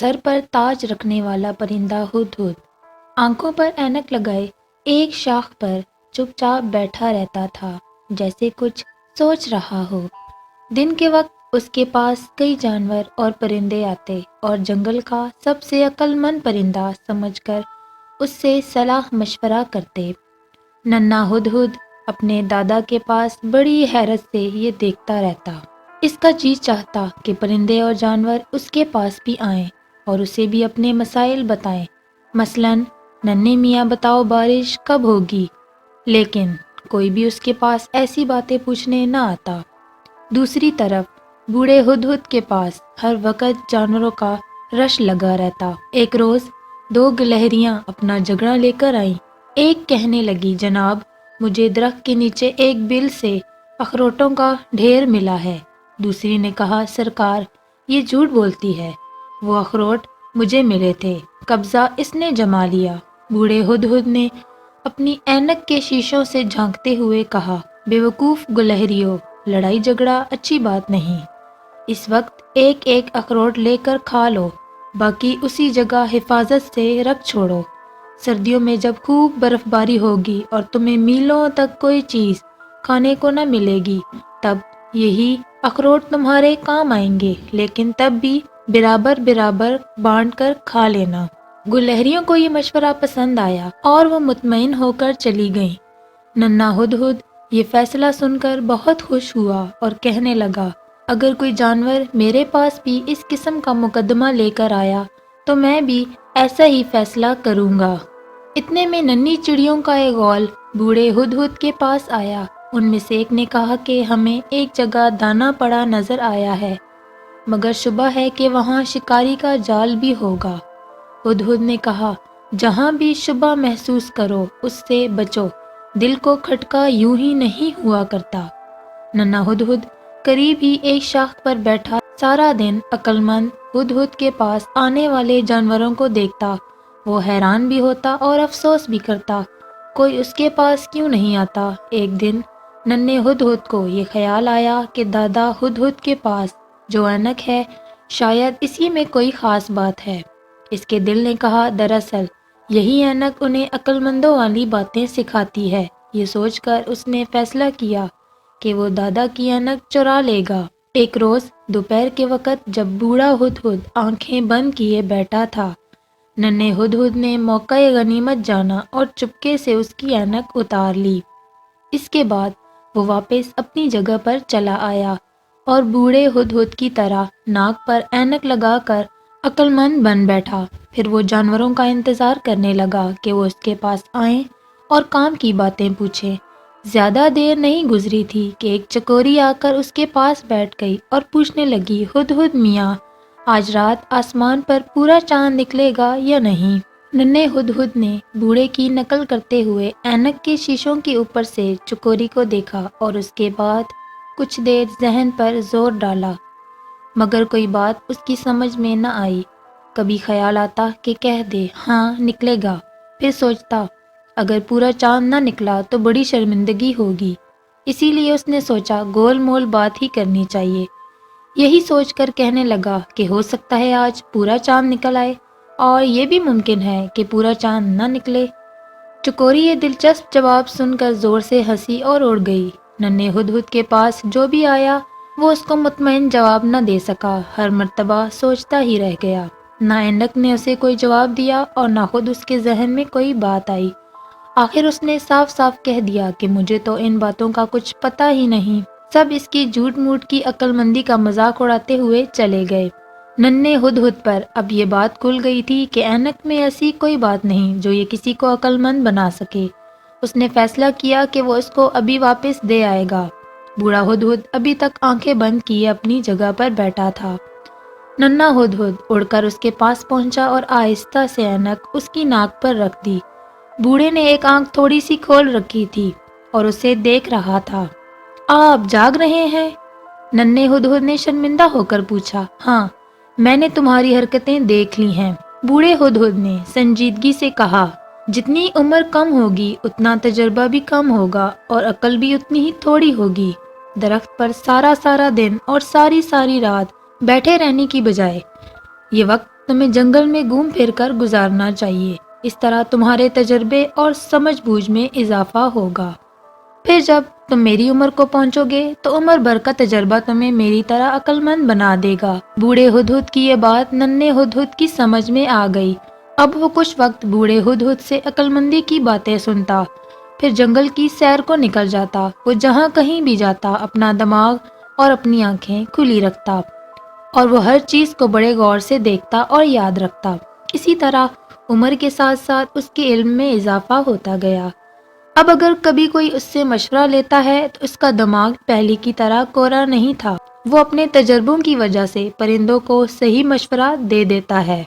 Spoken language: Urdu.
سر پر تاج رکھنے والا پرندہ ہدہد آنکھوں پر اینک لگائے ایک شاخ پر چپ چاپ بیٹھا رہتا تھا، جیسے کچھ سوچ رہا ہو۔ دن کے وقت اس کے پاس کئی جانور اور پرندے آتے اور جنگل کا سب سے عقل مند پرندہ سمجھ کر اس سے صلاح مشورہ کرتے۔ ننھا ہدہد اپنے دادا کے پاس بڑی حیرت سے یہ دیکھتا رہتا۔ اس کا جی چاہتا کہ پرندے اور جانور اس کے پاس بھی آئیں اور اسے بھی اپنے مسائل بتائیں، مثلاً ننھے میاں بتاؤ بارش کب ہوگی، لیکن کوئی بھی اس کے پاس ایسی باتیں پوچھنے نہ آتا۔ دوسری طرف بوڑھے ہدہد کے پاس ہر وقت جانوروں کا رش لگا رہتا۔ ایک روز دو گلہریاں اپنا جھگڑا لے کر آئیں۔ ایک کہنے لگی، جناب مجھے درخت کے نیچے ایک بل سے اخروٹوں کا ڈھیر ملا ہے۔ دوسری نے کہا، سرکار یہ جھوٹ بولتی ہے، وہ اخروٹ مجھے ملے تھے، قبضہ اس نے جما لیا۔ بوڑھے ہدہد نے اپنی اینک کے شیشوں سے جھانکتے ہوئے کہا، بے وقوف گلہریوں، لڑائی جھگڑا اچھی بات نہیں، اس وقت ایک ایک اخروٹ لے کر کھا لو، باقی اسی جگہ حفاظت سے رکھ چھوڑو۔ سردیوں میں جب خوب برف باری ہوگی اور تمہیں میلوں تک کوئی چیز کھانے کو نہ ملے گی، تب یہی اخروٹ تمہارے کام آئیں گے، لیکن تب بھی برابر برابر بانٹ کر کھا لینا۔ گلہریوں کو یہ مشورہ پسند آیا اور وہ مطمئن ہو کر چلی گئیں۔ ننھا ہدہد یہ فیصلہ سن کر بہت خوش ہوا اور کہنے لگا، اگر کوئی جانور میرے پاس بھی اس قسم کا مقدمہ لے کر آیا تو میں بھی ایسا ہی فیصلہ کروں گا۔ اتنے میں ننھی چڑیوں کا ایک غول بوڑھے ہدہد کے پاس آیا۔ ان میں سے ایک نے کہا کہ ہمیں ایک جگہ دانا پڑا نظر آیا ہے، مگر شبہ ہے کہ وہاں شکاری کا جال بھی ہوگا۔ ہدہد نے کہا، جہاں بھی شبہ محسوس کرو اس سے بچو، دل کو کھٹکا یوں ہی نہیں ہوا کرتا۔ ننھا ہدہد قریب ہی ایک شاخ پر بیٹھا سارا دن عقل مند ہدہد کے پاس آنے والے جانوروں کو دیکھتا۔ وہ حیران بھی ہوتا اور افسوس بھی کرتا، کوئی اس کے پاس کیوں نہیں آتا۔ ایک دن ننھے ہدہد کو یہ خیال آیا کہ دادا ہدہد کے پاس جو اینک ہے شاید اسی میں کوئی خاص بات ہے۔ اس کے دل نے کہا، دراصل یہی اینک انہیں عقل مندوں والی باتیں سکھاتی ہے۔ یہ سوچ کر اس نے فیصلہ کیا کہ وہ دادا کی اینک چرا لے گا۔ ایک روز دوپہر کے وقت جب بوڑھا ہدہد آنکھیں بند کیے بیٹھا تھا، ننھے ہدہد نے موقع غنیمت جانا اور چپکے سے اس کی اینک اتار لی۔ اس کے بعد وہ واپس اپنی جگہ پر چلا آیا اور بوڑھے ہدہد کی طرح ناک پر اینک لگا کر عقل مند بن بیٹھا۔ پھر وہ جانوروں کا انتظار کرنے لگا کہ وہ اس کے پاس آئیں اور کام کی باتیں پوچھیں۔ زیادہ دیر نہیں گزری تھی کہ ایک چکوری آ کر اس کے پاس بیٹھ گئی اور پوچھنے لگی، ہدہد میاں آج رات آسمان پر پورا چاند نکلے گا یا نہیں؟ ننھے ہدہد نے بوڑھے کی نقل کرتے ہوئے اینک کے شیشوں کے اوپر سے چکوری کو دیکھا اور اس کے بعد کچھ دیر ذہن پر زور ڈالا، مگر کوئی بات اس کی سمجھ میں نہ آئی۔ کبھی خیال آتا کہ کہہ دے، ہاں نکلے گا، پھر سوچتا اگر پورا چاند نہ نکلا تو بڑی شرمندگی ہوگی، اسی لیے اس نے سوچا گول مول بات ہی کرنی چاہیے۔ یہی سوچ کر کہنے لگا کہ ہو سکتا ہے آج پورا چاند نکل آئے، اور یہ بھی ممکن ہے کہ پورا چاند نہ نکلے۔ چکوری یہ دلچسپ جواب سن کر زور سے ہنسی اور اڑ گئی۔ ننھے ہدہد کے پاس جو بھی آیا وہ اس کو مطمئن جواب نہ دے سکا، ہر مرتبہ سوچتا ہی رہ گیا۔ نہ اینک نے اسے کوئی جواب دیا اور نہ خود اس کے ذہن میں کوئی بات آئی۔ آخر اس نے صاف صاف کہہ دیا کہ مجھے تو ان باتوں کا کچھ پتہ ہی نہیں۔ سب اس کی جھوٹ موٹ کی عقل مندی کا مذاق اڑاتے ہوئے چلے گئے۔ ننھے ہدہد پر اب یہ بات کھل گئی تھی کہ اینک میں ایسی کوئی بات نہیں جو یہ کسی کو عقل مند بنا سکے۔ اس نے فیصلہ کیا کہ وہ اس کو ابھی واپس دے آئے گا۔ بوڑھا ہدہد ابھی تک آنکھیں بند کیے اپنی جگہ پر بیٹھا تھا۔ ننھا ہدہد اڑ کر اس کے پاس پہنچا اور آہستہ سے اینک اس کی ناک پر رکھ دی۔ بوڑھے نے ایک آنکھ تھوڑی سی کھول رکھی تھی اور اسے دیکھ رہا تھا۔ آپ جاگ رہے ہیں؟ ننھے ہدہد نے شرمندہ ہو کر پوچھا۔ ہاں، میں نے تمہاری حرکتیں دیکھ لی ہیں، بوڑھے ہدہد نے سنجیدگی سے کہا۔ جتنی عمر کم ہوگی اتنا تجربہ بھی کم ہوگا اور عقل بھی اتنی ہی تھوڑی ہوگی۔ درخت پر سارا سارا دن اور ساری ساری رات بیٹھے رہنے کی بجائے یہ وقت تمہیں جنگل میں گھوم پھر کر گزارنا چاہیے، اس طرح تمہارے تجربے اور سمجھ بوجھ میں اضافہ ہوگا۔ پھر جب تم میری عمر کو پہنچو گے تو عمر بھر کا تجربہ تمہیں میری طرح عقل مند بنا دے گا۔ بوڑھے ہدہد کی یہ بات ننھے ہدہد کی سمجھ میں آ گئی۔ اب وہ کچھ وقت بوڑھے ہدہد سے عقل مندی کی باتیں سنتا، پھر جنگل کی سیر کو نکل جاتا۔ وہ جہاں کہیں بھی جاتا اپنا دماغ اور اپنی آنکھیں کھلی رکھتا اور وہ ہر چیز کو بڑے غور سے دیکھتا اور یاد رکھتا۔ اسی طرح عمر کے ساتھ ساتھ اس کے علم میں اضافہ ہوتا گیا۔ اب اگر کبھی کوئی اس سے مشورہ لیتا ہے تو اس کا دماغ پہلے کی طرح کوڑا نہیں تھا، وہ اپنے تجربوں کی وجہ سے پرندوں کو صحیح مشورہ دے دیتا ہے۔